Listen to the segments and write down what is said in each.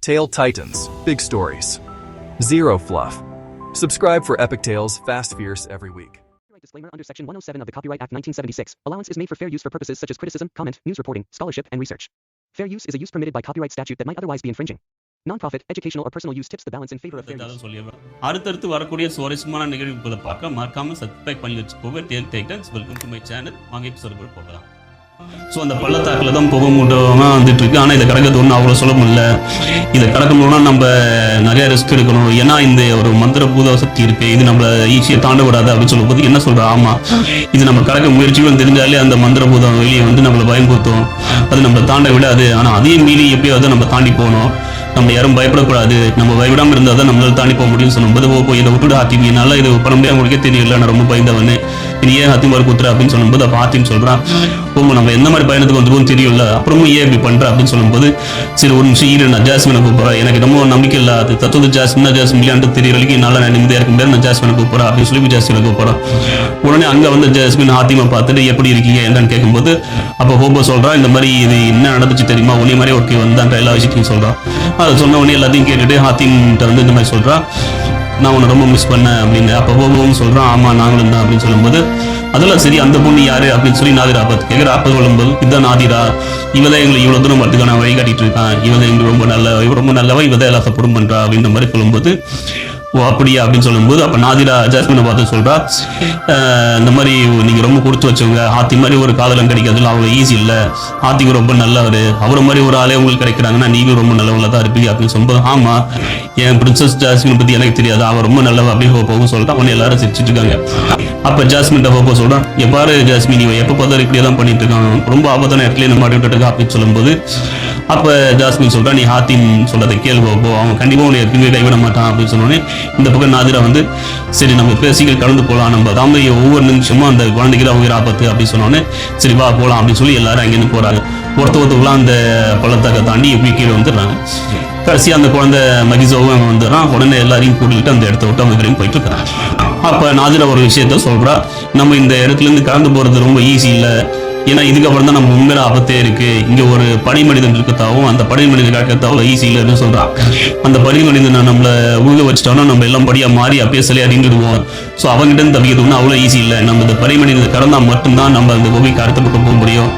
Tale Titans, big stories. Zero fluff. Subscribe for epic tales, fast, fierce every week. Disclaimer under Section 107 of the Copyright Act 1976. Allowance is made for fair use for purposes such as criticism, comment, news reporting, scholarship, and research. Fair use is a use permitted by copyright statute that might otherwise be infringing. Non-profit, educational, or personal use tips the balance in favor of fair use. அடுத்தடுத்து வரக்கூடிய சுவாரஸ்யமான நிகழ்வுகளை பார்க்க மறக்காம subscribe பண்ணி வச்சுக்கோங்க. Tale Titans welcome to my channel. வாங்க எபிசோடுக்குள்ள போகலாம். ஸோ அந்த பள்ளத்தாக்கில் தான் புகை மூட்டமாக வந்துட்டு இருக்கு. ஆனால் இதை கடக்கிறது ஒன்றும் அவ்வளோ சொல்ல முடியல. இதை கடக்கணும்னா நம்ம நிறைய ரிஸ்க் எடுக்கணும். ஏன்னா இந்த ஒரு மந்திர பூத சக்தி இருக்கு, இது நம்மளை ஈஸியாக தாண்ட விடாது அப்படின்னு சொல்லும்போது என்ன சொல்கிறோம், ஆமாம் இது நம்ம கடக்க முயற்சிகளும் தெரிஞ்சாலே அந்த மந்திர பூதம் வெளியே வந்து நம்மளை பயன்படுத்தும், அது நம்மளை தாண்ட விடாது. ஆனால் அதையும் மீறி எப்பயாவது நம்ம தாண்டி போகணும். நம்ம யாரும் பயப்படக்கூடாது, நம்ம பயப்படாமல் இருந்தால் தான் நம்மளால தாண்டி போக முடியும்னு சொல்லும்போது போய் இதை விட்டுட்டு ஹாத்திம் என்னால் இது பண்ண முடியாது, உங்களுக்கே தெரியல, நான் ரொம்ப பயந்தவனே, நீ ஏன் ஹாத்திம் வர குத்துற அப்படின்னு சொல்லும்போது அப்போ ஹாத்திம் சொல்கிறான், நம்ம எந்த மாதிரி பயணத்துக்கு வந்துருவோம் தெரியல, அப்புறமும் ஏன் இப்படி பண்ணுற அப்படின்னு சொல்லும்போது சரி ஒரு நிமிஷம் ஈடு, நான் ஜாஸ்மினை கூப்பிட்றேன், எனக்கு ரொம்ப நம்பிக்கை இல்லை, அது தத்துவ ஜாஸ்மினா ஜாஸ்மின் இல்லையான்ட்டு தெரியற வரைக்கும் என்னால் நான் நிம்மதியாக இருக்க முடியாது, நான் ஜாஸ்மினை கூப்பிட்றேன் அப்படின்னு சொல்லி ஜாஸ்மினை கூப்பிட்றேன். உடனே அங்கே வந்து ஜாஸ்மின் ஹாத்திமை பார்த்துட்டு எப்படி இருக்கீங்க என்னன்னு கேட்கும்போது அப்போ ஹோபோ சொல்கிறான், இந்த மாதிரி இது என்ன நடந்துச்சு தெரியுமா, உன்னே மாதிரி ஒர்க்கு வந்தான்ற எல்லா விஷயத்தையும் சொல்கிறான். அதை சொன்ன உடனே எல்லாத்தையும் கேட்டுட்டு ஹாத்திம்கிட்ட வந்து இந்த மாதிரி சொல்கிறான், நான் உன்னை ரொம்ப மிஸ் பண்ணேன் அப்படின்னு. அப்போ ஹோபோவும் சொல்கிறான், ஆமாம் நாங்களும் தான் அப்படின்னு சொல்லும்போது அதெல்லாம் சரி, அந்த பொண்ணு யாரு அப்படின்னு சொல்லி நாதிரா பார்த்து கேட்குற. அப்போ சொல்லும்போது இதுதான் நாதிரா, இவதான் எங்களை இவ்வளோ தூரம் வரதுக்கான வழி காட்டிட்டு இருக்கான், இவதான் எங்களுக்கு ரொம்ப நல்லவா, இவதான் எல்லாம் சப்போர்ட் பண்ணுறா அப்படின்ற மாதிரி சொல்லும்போது ஓ அப்படியா அப்படின்னு சொல்லும்போது அப்போ நாதிரா ஜாஸ்மினை பார்த்து சொல்கிறா, இந்த மாதிரி நீங்கள் ரொம்ப கொடுத்து வச்சவங்க, ஹாத்தி மாதிரி ஒரு காதலம் கிடைக்கிறதுல அவ்வளோ ஈஸி இல்லை, ஹாத்திக்கு ரொம்ப நல்லவர், அவரை மாதிரி ஒரு ஆளே உங்களுக்கு கிடைக்கிறாங்கன்னா நீங்களும் ரொம்ப நல்லவங்கள தான் இருப்பீங்க அப்படின்னு சொல்லும்போது ஆமாம் என் பிரின்சஸ் ஜாஸ்மின் பற்றி எனக்கு தெரியாது, அவன் ரொம்ப நல்லவ அப்படின்னு ஹோப்போவும் சொல்லிட்டான். உடனே எல்லாரும் சிரிச்சிட்டு இருக்காங்க. அப்போ ஜாஸ்மின்ட்ட ஹோப்போ சொல்கிறான், எப்பாரு ஜாஸ்மின் இவன் எப்போ பார்த்தாலும் இப்படியே தான் பண்ணிட்டு இருக்கான், ரொம்ப ஆபத்தான இடத்துல நம்ம மாட்டி விட்டுருக்கா அப்படின்னு சொல்லும்போது அப்போ ஜாஸ்மின் சொல்கிறான், நீ ஹாத்திம் சொல்றதை கேள்வி ஹோப்போ, அவன் கண்டிப்பாக உன்னை எப்பயுமே கைவிட மாட்டான் அப்படின்னு சொன்னோன்னே இந்த பக்கம் நாதிரா வந்து சரி நம்ம பேசிகள் கலந்து போகலாம், நம்ம தாமரையை ஒவ்வொரு நிமிஷமும் அந்த குழந்தைக்கு தான் உயிர் ஆபத்து அப்படின்னு சொன்னோன்னே சரி வா போகலாம் அப்படின்னு சொல்லி எல்லாரும் அங்கேருந்து போகிறாங்க. ஒருத்தவங்களாம் அந்த பள்ளத்தாக்கை தாண்டி எப்படி கீழே வந்துடுறாங்க. கடைசியாக அந்த குழந்தை மகிசோவும் அங்கே வந்துடுறான். உடனே எல்லாரையும் கூட்டிகிட்டு அந்த இடத்த விட்டு அவங்க போயிட்டு இருக்காங்க. அப்போ நாதிரா ஒரு விஷயத்த சொல்கிறா, நம்ம இந்த இடத்துலேருந்து கடந்து போகிறது ரொம்ப ஈஸி இல்லை, ஏன்னா இதுக்கப்புறம் தான் நம்ம உண்மையில ஆபத்தே இருக்கு, இங்க ஒரு படை மனிதன் இருக்கத்தாவும் அந்த படை மனிதன் காக்கிறதாவும் ஈஸி இல்லைன்னு சொல்றான். அந்த படை மனிதனை நம்மளை உழுக வச்சிட்டோம்னா நம்ம எல்லாம் படியா மாறி அப்படியே சிலையா அறிந்துடுவோம். ஸோ அவங்ககிட்ட இருந்து தவிக்கிறதுனா அவ்வளோ ஈஸி இல்லை, நம்ம இந்த படை மனிதனை கடந்தா மட்டும்தான் நம்ம அந்த கோபிக்கு அடுத்த பக்கம் போக முடியும்,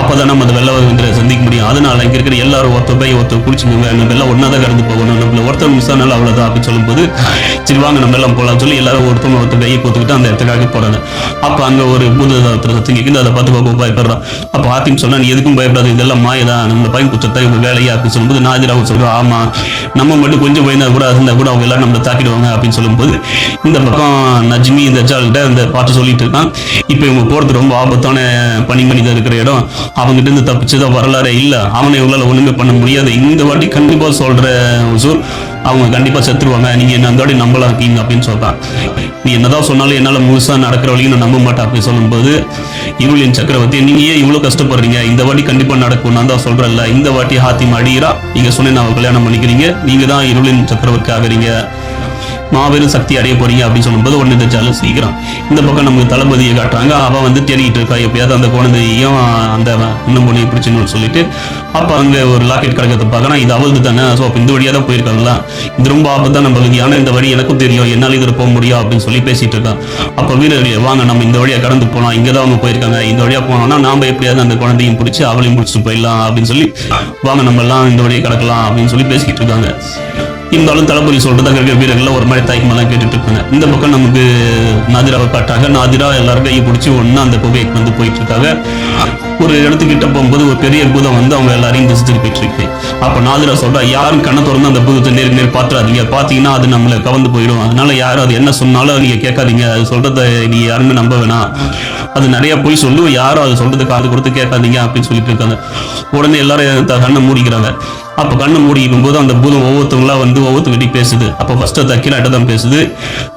அப்போதான் நம்ம அந்த வெள்ளவங்களை சந்திக்க முடியும். அதனால இங்க இருக்கிற எல்லாரும் ஒருத்தர் குடிச்சுக்கோங்க, நம்ம எல்லாம் ஒன்னா தான் கடந்து போகணும், நம்மள ஒருத்தர் மிஸ் ஆனாலும் அவ்வளோதான் அப்படின்னு சொல்லும்போது சரி வாங்க நம்ம எல்லாம் போகலாம்னு சொல்லி எல்லாரும் ஒருத்தர் கையை போத்துக்கிட்டு அந்த இடத்துக்காக போறாங்க. அப்போ அங்க ஒரு பூத சத்தம் கேட்குது, அதை பார்த்து பயப்படுறான். அப்போ ஹாத்திம் சொன்னா நீ எதுக்கும் பயப்படாது, இதெல்லாம் மாயதான், நம்ம பயன் குற்றத்தை இவங்க வேலையா அப்படின்னு சொல்லும்போது நாதிராவும் சொல்றோம், ஆமா நம்ம மட்டும் கொஞ்சம் பயந்தா கூட இருந்தா கூட அவங்க எல்லாரும் நம்மளை தாக்கிடுவாங்க அப்படின்னு சொல்லும்போது இந்த பக்கம் நஜ்மி இந்த ஜால்கிட்ட அந்த பாட்டு சொல்லிட்டு இருக்கான், இப்போ இவங்க போறது ரொம்ப ஆபத்தான பனி மனிதன் இருக்கிற இடம், அவங்ககிட்ட இருந்து தப்பிச்சதான் வரலாறே இல்லை, அவனை இவங்களால ஒண்ணுமே பண்ண முடியாது, இந்த வாட்டி கண்டிப்பா சொல்ற அவங்க கண்டிப்பா செத்துருவாங்க, நீங்க என்ன அந்த வாட்டி நம்பலாம் இருக்கீங்க அப்படின்னு சொல்றான். நீ என்னதான் சொன்னாலும் என்னால முழுசா நடக்கிற வழியும் நான் நம்ப மாட்டேன் அப்படின்னு சொல்லும்போது இருளின் சக்கரவர்த்தி நீங்க ஏன் இவ்வளவு கஷ்டப்படுறீங்க, இந்த வாட்டி கண்டிப்பா நடக்கும், நான் தான் சொல்றேன்ல, இந்த வாட்டி ஹாத்திம் அடிகிறா, நீங்க சொன்ன நான் கல்யாணம் பண்ணிக்கிறீங்க, நீங்க தான் இருளின் சக்கரவர்த்தி ஆகிறீங்க, மாபெரும் சக்தி அடைய போறீங்க அப்படின்னு சொல்லும்போது ஒன்னு இந்த ஜாலும் சீக்கிரம் இந்த பக்கம் நமக்கு தளபதியை காட்டுறாங்க. அவன் வந்து தேடிக்கிட்டு இருக்கா எப்பயாவது அந்த குழந்தையும் அந்த இன்னும் பொண்ணையை பிடிச்சுன்னு சொல்லிட்டு. அப்போ அங்க ஒரு லாக்கெட் கிடக்கிறத பார்க்கணும், இது அவளுக்கு தானே, ஸோ அப்போ இந்த வழியாக தான் போயிருக்காங்களா, இது ரொம்ப ஆபத்தான் நம்மளுக்கு, ஆனால் இந்த வழி எனக்கும் தெரியும், என்னால் இதில் போக முடியும் அப்படின்னு சொல்லி பேசிட்டு இருக்கான். அப்போ வீரர்கள் வாங்க நம்ம இந்த வழியாக கடந்து போகலாம், இங்கே தான் அவங்க போயிருக்காங்க, இந்த வழியாக போனோம்னா நாம எப்படியாவது அந்த குழந்தையும் பிடிச்சி அவளையும் பிடிச்சிட்டு போயிடலாம் அப்படின்னு சொல்லி வாங்க நம்ம எல்லாம் இந்த வழியை கிடக்கலாம் அப்படின்னு சொல்லி பேசிக்கிட்டு இருக்காங்க. இருந்தாலும் தளபதி சொல்றதா இருக்கிற வீரர்கள் ஒரு மாதிரி தயக்கமெல்லாம் கேட்டுட்டு இருக்காங்க. இந்த பக்கம் நமக்கு நாதிராவை காட்டாங்க. நாதிரா எல்லாரும் கையை பிடிச்சி ஒன்னா அந்த குகைக்கு வந்து போயிட்டு இருக்காங்க. ஒரு இடத்துக்கிட்ட போகும்போது ஒரு பெரிய பூதம் வந்து அவங்க எல்லாரையும் திசைச்சுட்டு போயிட்டு இருக்கு. அப்ப நாதிரா சொல்றா, யாரும் கண்ணை திறந்து அந்த பூதத்தை நேர் பாத்துறாதீங்க, பாத்தீங்கன்னா அது நம்மளை கவர்ந்து போயிடும், அதனால யாரும் அது என்ன சொன்னாலும் நீங்க கேட்காதீங்க, அது சொல்றதை நீங்க யாருமே நம்ப வேணாம், அது நிறைய போய் சொல்லு, யாரும் அது சொல்றது காது கொடுத்து கேட்காதீங்க அப்படின்னு சொல்லிட்டு இருக்காங்க. உடனே எல்லாரும் கண்ணை மூடிக்கிறாங்க. அப்போ கண்ணை மூடிக்கும் போது அந்த பூதம் ஒவ்வொருத்தவங்களா வந்து ஒவ்வொருத்தவங்க பேசுது. அப்போ ஃபர்ஸ்ட் அது அக்கிரா கிட்ட தான் பேசுது.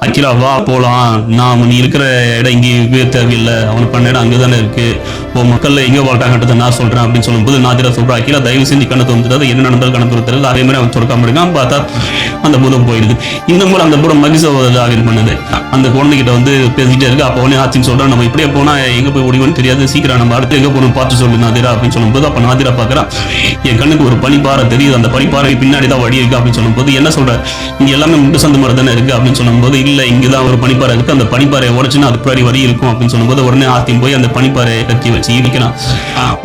அக்கிரா வா போலாம், நான் நீ இருக்கிற இடம் இங்கே தேவையில்லை, அவனுக்கு பண்ண இடம் அங்கே தானே இருக்கு, உன் மக்கள் எங்கே வாழ்றாங்கன்றதை நான் சொல்றேன் அப்படின்னு சொல்லும்போது நாதிரா சொல்றா, அக்கிரா தயவு செஞ்சு கண்ணை தோந்துட்டு என்ன நடந்தாலும் கண்ணை தோறுத்தல, அதே மாதிரி அவன் தொடக்காம இருக்கான். பார்த்தா அந்த பூதம் போயிடுது. இந்த முறை அந்த பூதம் மகிழ்ச்சி பண்ணுது. அந்த குழந்தைகிட்ட வந்து பேசிக்கிட்டே இருக்கு. அப்போ உடனே ஆச்சின்னு சொல்றான், நம்ம இப்படியே போனா எங்க போய் முடியும்னு தெரியாது, சீக்கிரம் நம்ம அடுத்து எங்க போகணும் பார்த்து சொல்லு நாதிரா அப்படின்னு சொல்லும்போது அப்போ நாதிரா பார்க்கறா, என் கண்ணுக்கு ஒரு பனி பாறை தெரியுது அந்த பனிப்பாறை பின்னாடி தான் வழி இருக்கு அப்படின்னு சொல்லும்போது என்ன சொல்ற இங்க எல்லாமே முட்டு சந்து மாதிரி தானே இருக்கு அப்படின்னு சொல்லும்போது இல்ல இங்கதான் ஒரு பனிப்பாறை இருக்கு அந்த பனிப்பாறை உடச்சுன்னா அதுக்கு பின்னாடி வழி இருக்கும் அப்படின்னு சொல்லும்போது உடனே ஆத்தியும் போய் அந்த பனிப்பாறை கட்டி வச்சு இடிக்கிறான்.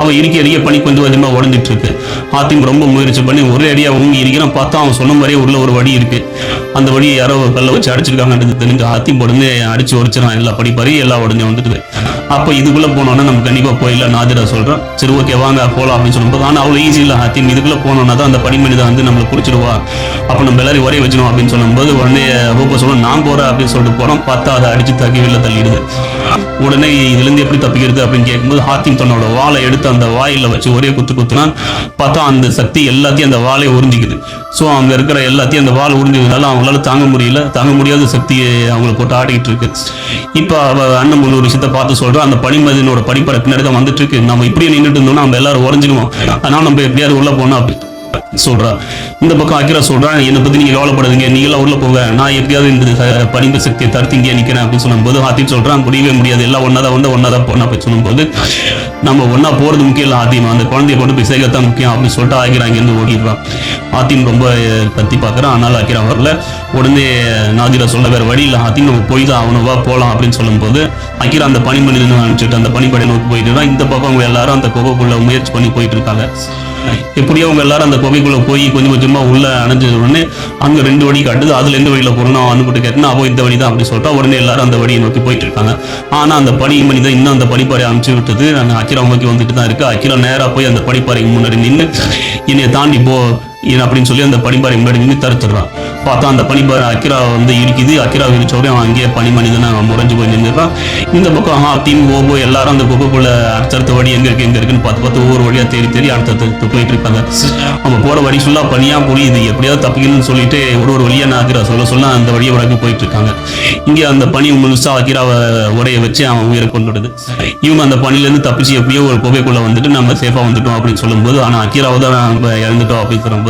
அவன் இறுக்கிய பனி கொஞ்சம் கொஞ்சமா உடஞ்சிட்டு இருக்கு. ஆத்தியும் ரொம்ப முயற்சி பண்ணி ஒரே அடியா ஊங்கி இருக்கிறான். பார்த்தா அவன் சொன்ன மாதிரியே உள்ள ஒரு வழி இருக்கு. அந்த வழியை யாரோ கல்ல வச்சு அடிச்சிருக்காங்கன்றது தெரிஞ்சு ஆத்தியும் உடனே அடிச்சு உடைச்சிடான். எல்லா படிப்பாரையும் எல்லாம் உடனே வந்துட்டு அப்ப இதுக்குள்ள போனோம்னா நம்ம கண்டிப்பா போயிடலாம் நாதிரா சொல்றோம். சரி ஓகே வாங்க போலாம் அப்படின்னு சொல்லும்போது ஆனா அவ்வளவு ஈஸி இல்ல ஆத்தியம் இதுக்குள்ள போனோம்னா தான் அந்த பனிமனிதை வந்து நம்மளை குடிச்சிடுவா அப்ப நம்ம எல்லாரும் ஒரே வச்சிடும் அப்படின்னு சொல்லும்போது உடனே ரூபா சொல்லும் நான் போறேன் அப்படின்னு சொல்லிட்டு போறோம். பார்த்தா அதை அடிச்சு தாக்கி வெளில தள்ளிடுது. உடனே இதுல இருந்து எப்படி தப்பிக்கிறது அப்படின்னு கேட்கும்போது ஹாத்திம் தன்னோட வாளை எடுத்து அந்த வாயில வச்சு ஒரே குத்துனா பார்த்தா அந்த சக்தி எல்லாத்தையும் அந்த வாளை உறிஞ்சிக்குது. ஸோ அங்க இருக்கிற எல்லாத்தையும் அந்த வாள் உறிஞ்சதுனால அவங்களால தாங்க முடியாத சக்தியை அவங்களை போட்டு ஆடிக்கிட்டு இருக்கு. இப்ப அண்ணன் ஒரு விஷயத்த பார்த்து சொல்றோம். அந்த பனிமதினோட படிப்படை பின்னாடி தான் வந்துட்டு இருக்கு. நம்ம இப்படியே நின்றுட்டு இருந்தோம்னா நம்ம எல்லாரும் உறைஞ்சிடுவோம். அதனால நம்ம எப்படியாவது உள்ள போனா சொல்றா. இந்த பக்கம் அக்கிரா சொல்றான் என்னை பத்தி நீங்க கவலைப்படுறீங்க நீங்களாம் உள்ள போங்க நான் எப்படியாவது இந்த பனிம சக்தியை தடுத்து இங்கே நிக்கிறேன் அப்படின்னு சொல்லும்போது ஆத்தியும் சொல்றான் முடியவே முடியாது எல்லாம் ஒன்னாதான் போனா போய் சொல்லும்போது நம்ம ஒன்னா போறது முக்கியம் இல்லை ஆத்தியம் அந்த குழந்தைய கொண்டு போய் சேர்க்கத்தான் முக்கியம் அப்படின்னு சொல்லிட்டு ஆகிரா இருந்து ஓடிடுறான். ஆத்தியம் ரொம்ப கத்தி பார்க்கறான். ஆனால் அக்கிரா வரல. உடனே நாதிரா சொல்ல வேற வழி இல்லை ஆத்தியம் நம்ம போய் தான் அவனவா போலாம் அப்படின்னு சொல்லும்போது அக்கிரா அந்த பனிமனிதன் அனுப்பிச்சுட்டு அந்த பனிப்படை நோக்கி போயிட்டு இந்த பக்கம் அவங்க எல்லாரும் அந்த குகைக்குள்ள முயற்சி பண்ணி போயிட்டு இருக்காங்க. எப்படியோ அவங்க எல்லாரும் அந்த குகைக்குள்ள போய் கொஞ்சம் கொஞ்சமா உள்ள அணைஞ்சது உடனே அங்க 2 வழி காட்டுது. அதுல எந்த வழியில போறோம் அனுப்பிட்டு கேட்டா அவ இந்த வழிதான் அப்படின்னு சொல்லிட்டா உடனே எல்லாரும் அந்த வழியை நோக்கி போயிட்டு இருக்காங்க. ஆனா அந்த பனிமனிதன் இன்னும் அந்த படிப்பாறை அனுப்பிச்சு விட்டது அக்கிரா நோக்கி வந்துட்டு தான் இருக்கு. அக்கிரா நேரா போய் அந்த படிப்பாறைக்கு முன்னாடி நின்று என்னைய தாண்டி போ அப்படின்னு சொல்லி அந்த பனிப்பாறை முன்னாடி நின்று தடுத்துடுறான். பார்த்தா அந்த பனிப்பாறை அக்கிரா வந்து இருக்குது. அக்கிரா விரிச்சோடய அவன் அங்கேயே பனிமனிதனை முறைஞ்சு போய் நின்றுறான். இந்த பக்கம் டீம் ஓபோ எல்லாரும் அந்த குகைக்குள்ள அடுத்தடுத்த வழி எங்க இருக்குன்னு பார்த்து ஒவ்வொரு வழியா தேடி அடுத்தடுத்து போயிட்டு இருக்காங்க. அவங்க போற வழி ஃபுல்லா பனியா புரியுது எப்படியாவது தப்பிக்கணும்னு சொல்லிட்டு ஒரு வழியா நான் அக்கிரா சொல்ல அந்த வழியை வரைக்கும் போயிட்டு இருக்காங்க. இங்க அந்த பனி முழுசா அக்கிராவை உடைய வச்சு அவன் உயிரை கொண்டுடுது. இவங்க அந்த பனில இருந்து தப்பிச்சு எப்படியோ ஒரு குகைக்குள்ள வந்துட்டு நம்ம சேஃபா வந்துட்டோம் அப்படின்னு சொல்லும்போது ஆனா அக்கிராவை தான் நம்ம இறந்துட்டோம் அப்படின்னு சொல்லும்போது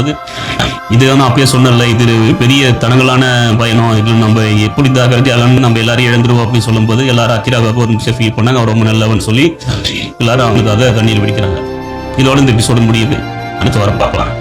இதுதான் அப்பயே சொன்னல இது பெரிய தடங்கலான பயணம் இது நம்ம எப்படி தாக்கிறதுக்கு நம்ம எல்லாரையும் இழந்துருவோம் அப்படின்னு சொல்லும்போது எல்லாரும் அக்கிராவை ஒரு நிமிஷம் ஃபீல் பண்ணாங்க. அவர் ரொம்ப நல்லவன்னு சொல்லி எல்லாரும் அவங்களுக்காக கண்ணீர் வெடிக்கிறாங்க. இதோட இந்த எபிசோடு முடியுது. அடுத்த வாரம் பார்க்கலாம்.